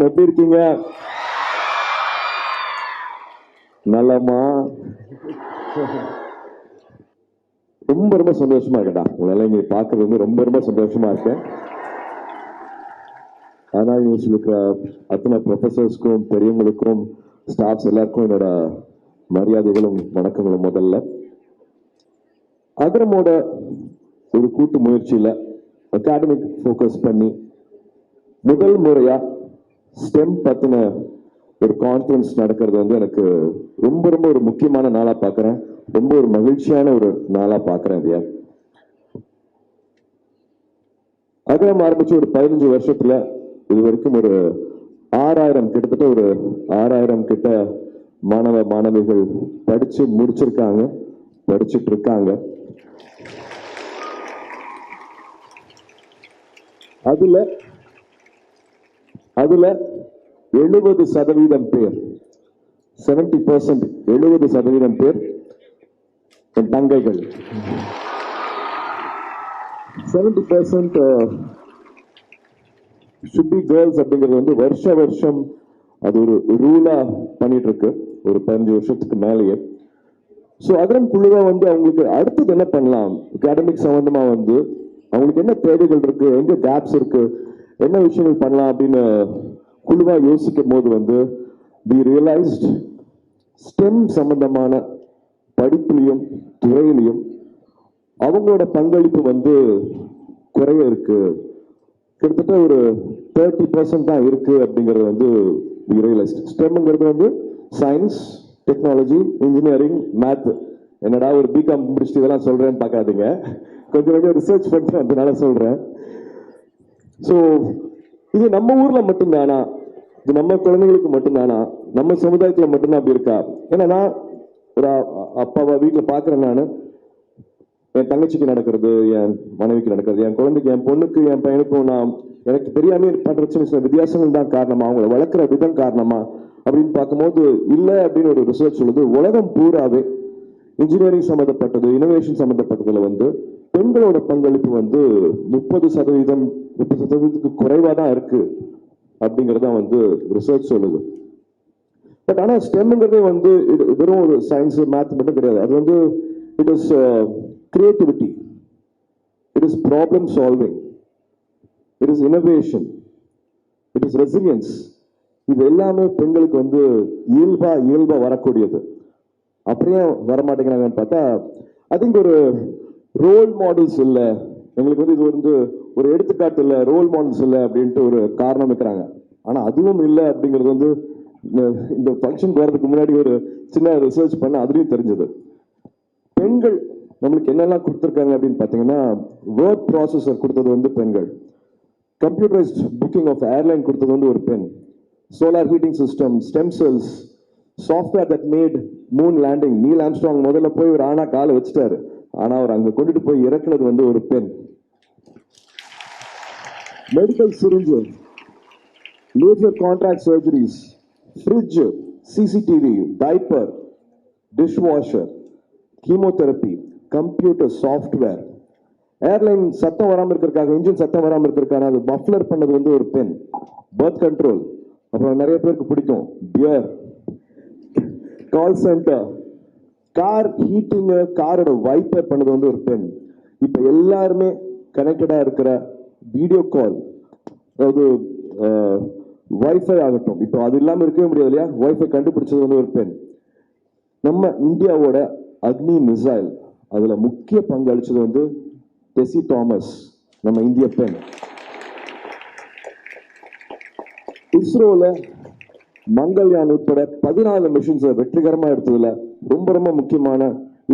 வணக்கம். எப்படி இருக்கீங்க? நலமா? ரொம்ப ரொம்ப சந்தோஷமா இருக்கடா. உங்களெல்லாம் இங்க பார்க்கறது வந்து ரொம்ப ரொம்ப சந்தோஷமா இருக்கேன். ஆனா இருக்கிற அத்தனை ப்ரொஃபசர்ஸ்க்கும் பெரியவங்களுக்கும் ஸ்டாஃப்ஸ் எல்லாருக்கும் என்னோட மரியாதைகளும் வணக்கங்களும். முதல்ல அகரமோட ஒரு கூட்டு முயற்சியில அகாடமிக் ஃபோக்கஸ் பண்ணி முதல் முறையா ஸ்டெம் பத்தின ஒரு கான்ஃபரன்ஸ் நடக்கிறது வந்து எனக்கு ரொம்ப ரொம்ப ஒரு முக்கியமான நாளா பார்க்குறேன். ரொம்ப ஒரு மகிழ்ச்சியான ஒரு நாளா பார்க்குறேன். அது அகரம் ஆரம்பிச்சு ஒரு 15 வருஷத்துல இது வரைக்கும் ஒரு 6000 கிட்டத்தட்ட ஒரு 6000 கிட்ட மாணவ மாணவிகள் படிச்சு முடிச்சிருக்காங்க, படிச்சுட்டு இருக்காங்க. அதுல 70% பேர் 70% 70% பேர் என் தங்கைகள். 70% should be girls அப்படிங்கிறது வந்து வருஷம் அது ஒரு ரூலா பண்ணிட்டு இருக்கு ஒரு 15 வருஷத்துக்கு மேலேயே. ஸோ அகரம் குழுவா வந்து அவங்களுக்கு அடுத்தது என்ன பண்ணலாம், அகாடமிக் சம்பந்தமா வந்து அவங்களுக்கு என்ன தேவைகள் இருக்கு, எங்க கேப்ஸ் இருக்கு, என்ன விஷயங்கள் பண்ணலாம் அப்படின்னு குழுவா யோசிக்கும் போது வந்து we realized ஸ்டெம் சம்பந்தமான படிப்புலையும் துறையிலையும் அவங்களோட பங்களிப்பு வந்து குறைய இருக்கு. கிட்டத்தட்ட ஒரு 30% தான் இருக்கு அப்படிங்கிறது வந்து we realized. ஸ்டெம்ங்கிறது வந்து சயின்ஸ், டெக்னாலஜி, இன்ஜினியரிங், மேத். என்னடா ஒரு பிகாம் முடிச்சுட்டு இதெல்லாம் சொல்றேன்னு பார்க்காதீங்க, கொஞ்சம் ரிசர்ச் பண்ணிட்டு அதனால சொல்றேன். ஸோ இது நம்ம ஊர்ல மட்டும்தானா, இது நம்ம குழந்தைங்களுக்கு மட்டும்தானா, நம்ம சமுதாயத்துல மட்டும்தான் அப்படி இருக்கா? ஏன்னா நான் ஒரு அப்பாவா வீட்டில் பார்க்குறேன். நான் என் தங்கச்சிக்கு நடக்கிறது, என் மனைவிக்கு நடக்கிறது, என் குழந்தைக்கு, என் பொண்ணுக்கு, என் பையனுக்கும் நான் எனக்கு தெரியாமே பண்ற சின்ன வித்தியாசங்கள் தான் காரணமா, அவங்களை வளர்க்குற விதம் காரணமா அப்படின்னு பார்க்கும்போது இல்லை அப்படின்னு ஒரு ரிசர்ச் சொல்லுது. உலகம் பூராவே இன்ஜினியரிங் சம்மந்தப்பட்டது, இனோவேஷன் சம்மந்தப்பட்டதுல வந்து பெண்களோட பங்களிப்பு வந்து 30%க்கு குறைவா தான் இருக்கு அப்படிங்கறத வந்து ரிசர்ச் சொல்லுது. பட் ஆனா ஸ்டெம்ங்கிறதே வந்து வெறும் ஒரு சயின்ஸ் மேத் மட்டும் கிடையாது. அது வந்து it is creativity, it is problem solving, it is innovation, it is resilience. இது எல்லாமே பெண்களுக்கு வந்து இயல்பா வரக்கூடியது. அப்படியே வரமாட்டேங்கிறாங்கன்னு பார்த்தா ஐ திங்க் ஒரு ரோல் மாடல்ஸ் இல்லை, எங்களுக்கு வந்து இது வந்து ஒரு எடுத்துக்காட்டு இல்லை, ரோல் மாடல்ஸ் இல்லை அப்படின்ட்டு ஒரு காரணம் வைக்கிறாங்க. ஆனா அதுவும் இல்லை அப்படிங்கிறது வந்து இந்த ஃபங்க்ஷன் போறதுக்கு முன்னாடி ஒரு சின்ன ரிசர்ச் பண்ண அதுலயும் தெரிஞ்சது. பெண்கள் நம்மளுக்கு என்னெல்லாம் கொடுத்துருக்காங்க அப்படின்னு பார்த்தீங்கன்னா, வேர்ட் ப்ராசஸர் கொடுத்தது வந்து பெண்கள், கம்ப்யூட்டரைஸ்ட் புக்கிங் ஆஃப் ஏர்லைன் கொடுத்தது வந்து ஒரு பெண், solar heating system, stem cells, software that made moon landing. Neil Armstrong முதல்ல போய் ஒரு ஆணா காலை வச்சுட்டாரு, ஆனா அவர் அங்க கொண்டுட்டு போய் இறக்குனது வந்து ஒரு பெண். Medical syringe, laser contract surgeries, fridge, CCTV, diaper, dish washer, chemotherapy, computer software, airline சத்தம் வராமல் இருக்கிறதுக்காக, இன்ஜின் சத்தம் வராமல் இருக்கிறதுக்கான அது பஃப்லர் பண்ணது வந்து ஒரு பெண், பர்த் கண்ட்ரோல், அப்புறம் நிறைய பேருக்கு பிடிக்கும் pier, call centre, car heating, காரோட வைப்பர் பண்ணது வந்து ஒரு பெண். இப்ப எல்லாருமே கனெக்டடா இருக்கிற வீடியோ கால், அதாவது வைஃபை ஆகட்டும், இப்போ அது இல்லாம இருக்கவே முடியாது இல்லையா, வைஃபை கண்டுபிடிச்சது வந்து ஒரு பெண். நம்ம இந்தியாவோட அக்னி மிசைல், அதுல முக்கிய பங்கு அளிச்சது வந்து டெசி தாமஸ், நம்ம இந்திய பெண். இஸ்ரோல மங்கள்யான் உட்பட 14 மிஷன்ஸ் வெற்றிகரமா எடுத்ததுல ரொம்ப ரொம்ப முக்கியமான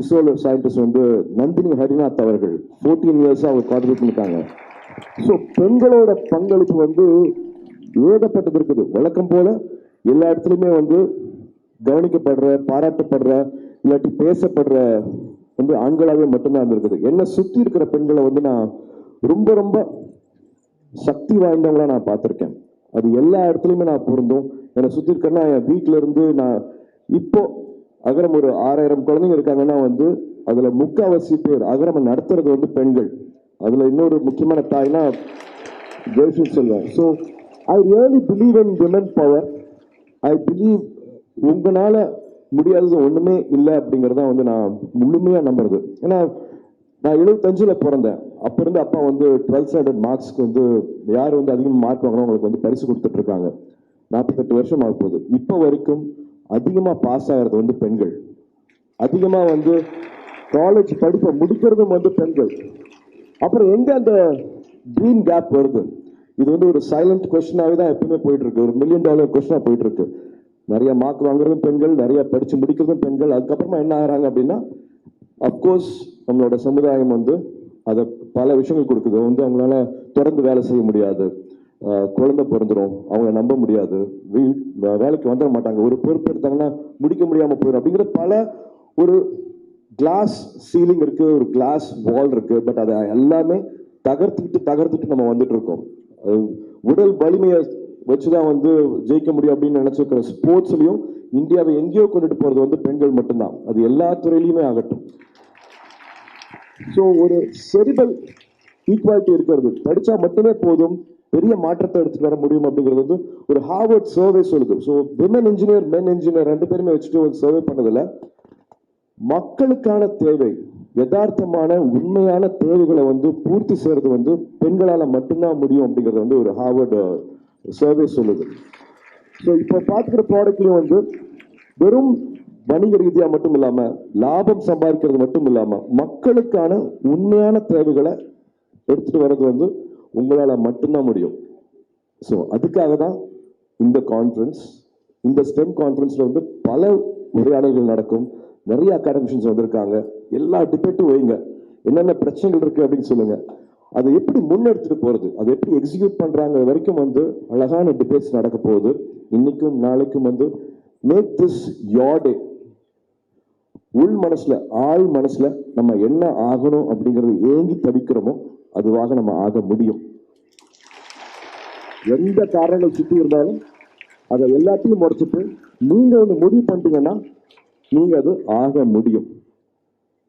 இஸ்ரோல சயின்டிஸ்ட் வந்து நந்தினி ஹரிநாத் அவர்கள் 14 இயர்ஸா அவங்க கான்ட்ரிபியூட் பண்ணிட்டாங்க. ஸோ பெண்களோட பங்களிப்பு வந்து ஏகப்பட்டது இருக்குது. வழக்கம் போல எல்லா இடத்துலையுமே வந்து கவனிக்கப்படுற, பாராட்டப்படுற, இல்லாட்டி பேசப்படுற வந்து ஆண்களாகவே மட்டும்தான் இருக்குது. என்ன சுத்தி இருக்கிற பெண்களை வந்து நான் ரொம்ப ரொம்ப சக்தி வாய்ந்தவங்களா நான் பார்த்திருக்கேன். அது எல்லா இடத்துலையுமே நான் பொருந்தும். என்னை சுத்தி இருக்கேன்னா என் வீட்டில இருந்து நான் இப்போ அகரம் ஒரு 6000 குழந்தைங்க இருக்காங்கன்னா வந்து அதுல 3/4 பேர் அகரம் நடத்துறது வந்து பெண்கள். அதுல இன்னொரு முக்கியமான தாய்னா ஜெயஸ்ரீ சொல்லுவேன். So I really believe in women power. I believe உங்களால முடியாதது ஒண்ணுமே இல்லை அப்படிங்கறத வந்து நான் முழுமையா நம்புறது. ஏன்னா நான் 75ல பிறந்தேன். அப்ப இருந்து அப்பா வந்து 12th ஸ்டாண்டர்ட் மார்க்ஸ்க்கு வந்து யார் வந்து அதிகமாக மார்க் வாங்குறோம் அவங்களுக்கு வந்து பரிசு கொடுத்துட்டு இருக்காங்க. 48 வருஷம் ஆக போகுது. இப்போ வரைக்கும் அதிகமா பாஸ் ஆகிறது வந்து பெண்கள், அதிகமா வந்து காலேஜ் படிப்பை முடிக்கிறதும் வந்து பெண்கள். அப்புறம் எங்க அந்த ட்ரீம் கேப் வருது? இது வந்து ஒரு சைலண்ட் கொஸ்டினாவே தான் எப்பவுமே போயிட்டு இருக்கு. ஒரு $1 மில்லியன் கொஸ்டினா போயிட்டு இருக்கு. நிறைய மார்க் வாங்குறதும் பெண்கள், நிறைய படிச்சு முடிக்கிறதும் பெண்கள். அதுக்கப்புறமா என்ன ஆகிறாங்க அப்படின்னா, அப்கோர்ஸ் நம்மளோட சமுதாயம் வந்து அதை பல விஷயங்கள் கொடுக்குது. வந்து அவங்களால தொடர்ந்து வேலை செய்ய முடியாது, குழந்தை பிறந்துடும், அவங்கள நம்ப முடியாது, வேலைக்கு வந்துட மாட்டாங்க, ஒரு பொறுப்பு எடுத்தாங்கன்னா முடிக்க முடியாம போயிடும் அப்படிங்கிற பல ஒரு கிளாஸ் சீலிங் இருக்கு, ஒரு கிளாஸ் வால் இருக்கு. பட் அதை எல்லாமே தகர்த்துட்டு நம்ம வந்துட்டு இருக்கோம். உடல் வலிமையை வச்சுதான் வந்து ஜெயிக்க முடியும் அப்படின்னு நினைச்சிருக்கிற ஸ்போர்ட்ஸ்லயும் இந்தியாவை எங்கேயோ கொண்டுட்டு போறது வந்து பெண்கள் மட்டும்தான். அது எல்லா துறையிலுமே ஆகட்டும். ஸோ ஒரு செரிபல் ஈக்குவாலிட்டி இருக்கிறது, படிச்சா மட்டுமே போதும் பெரிய மாற்றத்தை எடுத்துட்டு வர முடியும் அப்படிங்கிறது வந்து ஒரு ஹார்வர்ட் சர்வே சொல்லுது. ஸோ விமன் இன்ஜினியர், மென் இன்ஜினியர் ரெண்டு பேருமே வச்சுட்டு ஒரு சர்வே பண்ணதில்ல. மக்களுக்கான தேவை, யதார்த்தமான உண்மையான தேவைகளை வந்து பூர்த்தி செய்யறது வந்து பெண்களால மட்டும்தான் முடியும் அப்படிங்கிறது வந்து ஒரு ஹார்வர்ட் சர்வே சொல்லுது. ஸோ இப்போ பார்த்துக்கிற ப்ராடக்ட்லையும் வந்து வெறும் வணிக ரீதியா மட்டும் இல்லாம, லாபம் சம்பாதிக்கிறது மட்டும் இல்லாம, மக்களுக்கான உண்மையான தேவைகளை எடுத்துட்டு வர்றது வந்து உங்களால மட்டும்தான் முடியும். ஸோ அதுக்காக தான் இந்த கான்ஃபரன்ஸ், இந்த ஸ்டெம் கான்ஃபரன்ஸ்ல வந்து பல உரையாடல்கள் நடக்கும். நிறைய அகாடமிஷியன்ஸ் வந்திருக்காங்க. எல்லா டிபேட்டும் வைங்க, என்னென்ன பிரச்சனைகள் இருக்கு அப்படின்னு சொல்லுங்க. அதை எப்படி முன்னெடுத்துட்டு போறது, அதை எப்படி எக்ஸிக்யூட் பண்றாங்க வரைக்கும் வந்து அழகான டிபேட்ஸ் நடக்க போகுது. இன்னைக்கும் நாளைக்கும் வந்து மேக் திஸ் யோர் டே. உள் மனசுல, ஆள் மனசுல நம்ம என்ன ஆகணும் அப்படிங்கிறது ஏங்கி தவிக்கிறோமோ அதுவாக நம்ம ஆக முடியும். எந்த காரணங்கள் சுற்றி இருந்தாலும் அதை எல்லாத்தையும் முறைச்சிட்டு நீங்க ஒன்று முடிவு பண்ணிட்டீங்கன்னா நீங்க அது ஆக முடியும்.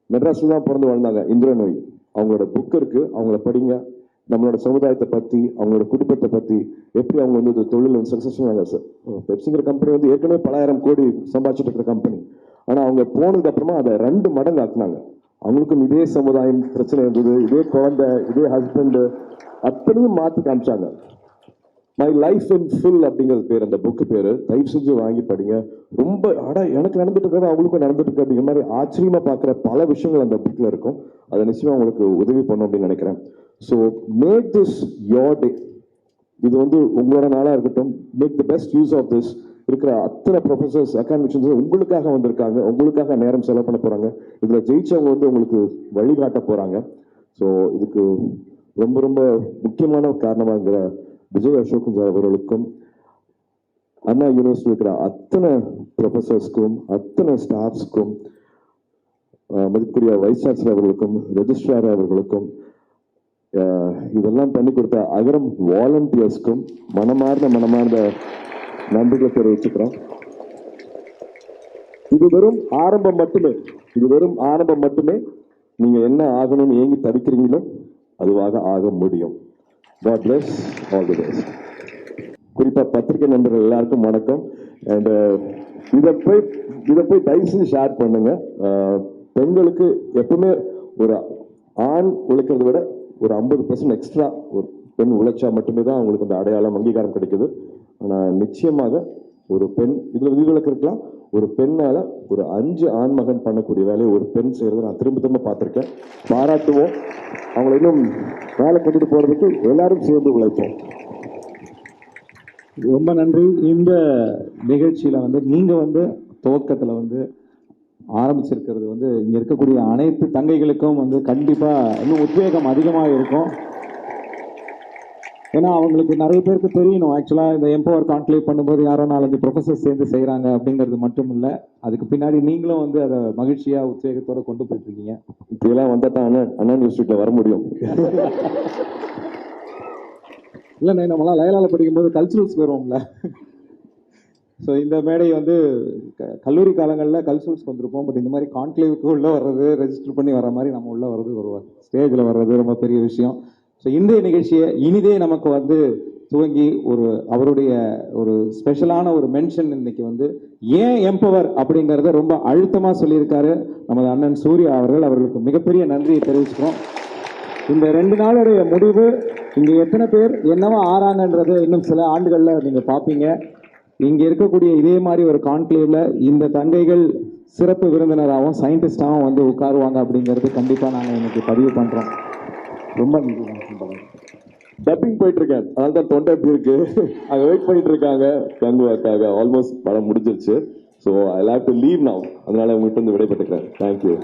மெட்ராஸ்ல தான் பிறந்து வாழ்ந்தாங்க இந்திரநோய். அவங்களோட புக் இருக்கு, அவங்கள படிங்க. நம்மளோட சமுதாயத்தை பத்தி, அவங்களோட குடும்பத்தை பத்தி, எப்படி அவங்க வந்து தொழில் சக்சஸ்ஃபுல்லாக. சார் பெப்சிங்கிற கம்பெனி வந்து ஏற்கனவே பல ஆயிரம் கோடி சம்பாதிச்சுட்டு இருக்கிற கம்பெனி. ஆனா அவங்க போனதுக்கு அப்புறமா அதை 2 மடங்கு ஆக்குனாங்க. அவங்களுக்கும் இதே சமுதாயம் பிரச்சனை இருந்தது, இதே குழந்தை, இதே ஹஸ்பண்ட், அத்தனையும் மாற்றி காமிச்சாங்க. மை லைஃப் இன் ஃபுல் அப்படிங்கிறது பேர் அந்த புக்கு பேரு. தயவு செஞ்சு வாங்கி படிங்க. ரொம்ப எனக்கு நடந்துட்டு இருக்கிறது அவங்களுக்கும் நடந்துட்டு இருக்கு அப்படிங்கிற மாதிரி ஆச்சரியமா பார்க்குற பல விஷயங்கள் அந்த புக்ல இருக்கும். அதை நிச்சயமா உங்களுக்கு உதவி பண்ணும் அப்படின்னு நினைக்கிறேன். So make this your day. இது வந்து உங்களோட நாளா இருக்கட்டும். Make the best use of this. இருக்கிற அத்தனை ப்ரொஃபசர்ஸ், அகாடமிஷியன்ஸ் உங்களுக்காக வந்திருக்காங்க, உங்களுக்காக நேரம் செலவு பண்ண போறாங்க. இதுல ஜெயிச்சவங்க வந்து உங்களுக்கு வழிகாட்ட போறாங்க. ஸோ இதுக்கு ரொம்ப ரொம்ப முக்கியமான காரணமா இருக்கிற விஜய் அசோக் அவர்களுக்கும், அண்ணா யூனிவர்சிட்டி இருக்கிற அத்தனை ப்ரொஃபசர்ஸ்க்கும், அத்தனை ஸ்டாஃப்ஸ்க்கும், மதிப்புக்குரிய வைஸ் சான்சலர் அவர்களுக்கும், ரெஜிஸ்ட்ரார் அவர்களுக்கும், இதெல்லாம் பண்ணி கொடுத்த அகரம் வாலண்டியர்ஸ்க்கும் மனமார்ந்த நன்றிகளை தெரிவிச்சுக்கிறோம். இது வெறும் ஆரம்பம் மட்டுமே. இது வெறும் ஆரம்பம் மட்டுமே. நீங்க என்ன ஆகணும்னு ஏங்கி தவிக்கிறீங்களோ அதுவாக ஆக முடியும். God bless, all the best. குறிப்பா பத்திரிகை நண்பர்கள் எல்லாருக்கும் வணக்கம். அண்ட் இதை போய் தயவு செஞ்சு ஷேர் பண்ணுங்க. பெண்களுக்கு எப்பவுமே ஒரு ஆண் உழைக்கிறத விட ஒரு 50% எக்ஸ்ட்ரா ஒரு பெண் உழைச்சா மட்டுமே தான் அவங்களுக்கு அந்த அடையாளம், அங்கீகாரம் கிடைக்குது. ஆனால் நிச்சயமாக ஒரு பெண் இதுல விதிவிலக்கு இருக்கலாம். ஒரு பெண்ணால ஒரு 5 ஆண்மகன் பண்ணக்கூடிய வேலையை ஒரு பெண் செய்யறதை நான் திரும்ப பார்த்திருக்கேன். பாராட்டுவோம். அவங்களை இன்னும் வேலை கொண்டுட்டு போறதுக்கு எல்லாரும் சேர்ந்து உழைப்போம். ரொம்ப நன்றி. இந்த நிகழ்ச்சியில வந்து நீங்க வந்து துவக்கத்துல வந்து ஆரம்பிச்சிருக்கிறது வந்து இங்க இருக்கக்கூடிய அனைத்து தங்கைகளுக்கும் வந்து கண்டிப்பா இன்னும் உத்வேகம் அதிகமாக இருக்கும். ஏன்னா அவங்களுக்கு நிறைய பேருக்கு தெரியணும், ஆக்சுவலா இந்த எம்பவர் கான்க்ளேவ் பண்ணும்போது யாரோ 4-5 ப்ரொஃபசர்ஸ் சேர்ந்து செய்யறாங்க அப்படிங்கிறது மட்டும் இல்லை, அதுக்கு பின்னாடி நீங்களும் வந்து அதை மகிழ்ச்சியா உத்வேகத்தோட கொண்டு போயிட்டு இருக்கீங்க. இப்படியெல்லாம் வந்தா தான் அண்ணா யூனிவர்சிட்டியில வர முடியும். இல்லைண்ணே, நம்மளாம் லயலால படிக்கும்போது கல்ச்சுரல்ஸ் வருவோம்ல. ஸோ இந்த மேடை வந்து கல்லூரி காலங்களில் கல்ச்சுரல்ஸ் வந்திருப்போம். பட் இந்த மாதிரி கான்க்ளேவுக்கு உள்ளே வர்றது, ரெஜிஸ்டர் பண்ணி வர மாதிரி நம்ம உள்ளே வர்றது, ஒரு ஸ்டேஜில் வர்றது ரொம்ப பெரிய விஷயம். ஸோ இன்றைய நிகழ்ச்சியை இனிதே நமக்கு வந்து துவங்கி அவருடைய ஒரு ஸ்பெஷலான ஒரு மென்ஷன் இன்னைக்கு வந்து ஏன் எம்பவர் அப்படிங்கிறத ரொம்ப அழுத்தமாக சொல்லியிருக்காரு நமது அண்ணன் சூர்யா அவர்களுக்கு மிகப்பெரிய நன்றியை தெரிவிச்சுக்கிறோம். இந்த 2 நாளுடைய முடிவு இங்கே எத்தனை பேர் என்னவா ஆறாங்கன்றது இன்னும் சில ஆண்டுகளில் நீங்கள் பார்ப்பீங்க. இங்கே இருக்கக்கூடிய இதே மாதிரி ஒரு கான்க்ளேவ்ல இந்த தங்கைகள் சிறப்பு விருந்தினராகவும் சயின்டிஸ்டாகவும் வந்து உட்காருவாங்க அப்படிங்கிறது கண்டிப்பாக நாங்கள் இன்னைக்கு பதிவு பண்ணுறோம். ரொம்ப நன்றி. டப்பிங் போயிட்டு இருக்கேன், அதனால தான் தொண்டை எப்படி இருக்கு. அங்கே வெயிட் பண்ணிட்டு இருக்காங்க கங்குவாக்காக. ஆல்மோஸ்ட் படம் முடிஞ்சிருச்சு. So I have to leave now. அதனால உங்கள்கிட்ட வந்து விடைபெற்றுக்கிறேன். தேங்க்யூ.